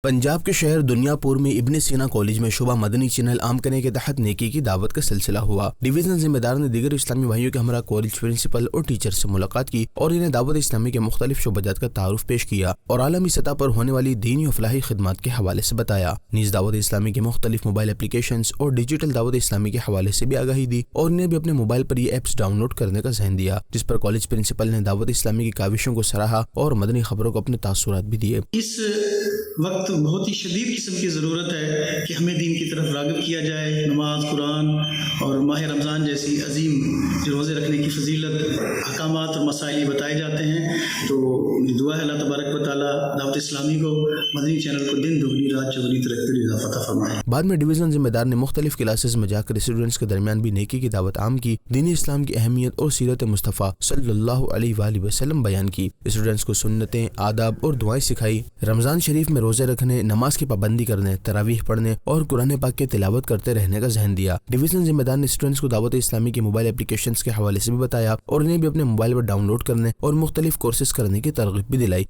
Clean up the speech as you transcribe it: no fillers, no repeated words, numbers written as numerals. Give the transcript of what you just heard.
پنجاب کے شہر دنیا پور میں ابن سینا کالج میں شعبہ مدنی چینل عام کرنے کے تحت نیکی کی دعوت کا سلسلہ ہوا۔ ڈویژن ذمہ دار نے دیگر اسلامی بھائیوں کے ہمراہ کالج پرنسپل اور ٹیچر سے ملاقات کی اور انہیں دعوت اسلامی کے مختلف شعبات کا تعارف پیش کیا اور عالمی سطح پر ہونے والی دینی و فلاحی خدمات کے حوالے سے بتایا۔ نیز دعوت اسلامی کے مختلف موبائل اپلیکیشنز اور ڈیجیٹل دعوت اسلامی کے حوالے سے بھی آگاہی دی اور انہیں بھی اپنے موبائل پر یہ ایپس ڈاؤن لوڈ کرنے کا ذہن دیا، جس پر کالج پرنسپل نے دعوت اسلامی کی کاوشوں کو سراہا اور مدنی خبروں کو اپنے تاثرات بھی دیے۔ اس وقت بہت ہی شدید قسم کی ضرورت ہے کہ ہمیں دین کی طرف راغب کیا جائے۔ نماز، قرآن اور ماہ رمضان جیسی عظیم جو روزے رکھنے کی فضیلت، احکامات اور مسائل بتائے جاتے ہیں، تو دعا ہے اللہ تبارک و تعالیٰ دعوت اسلامی کو، مدنی چینل کو دن دگنی رات چگنی ترقی اور اضافہ عطا فرمائے۔ بعد میں ڈویژن ذمہ دار نے مختلف کلاسز میں جا کر اسٹوڈنٹس کے درمیان بھی نیکی کی دعوت عام کی، دینی اسلام کی اہمیت اور سیرت مصطفیٰ صلی اللہ علیہ وآلہ وسلم بیان کی، اسٹوڈنٹس کو سنتیں، آداب اور دعائیں سکھائی، رمضان شریف میں روزے رکھنے، نماز کی پابندی کرنے، تراویح پڑھنے اور قرآن پاک کی تلاوت کرتے رہنے کا ذہن دیا۔ ڈویژن ذمہ دار نے اسٹوڈنٹس کو دعوت اسلامی کے موبائل اپلیکیشنز کے حوالے سے بھی بتایا اور انہیں بھی اپنے موبائل پر ڈاؤن لوڈ کرنے اور مختلف کورسز کرنے کی ترغیب بھی دلائی۔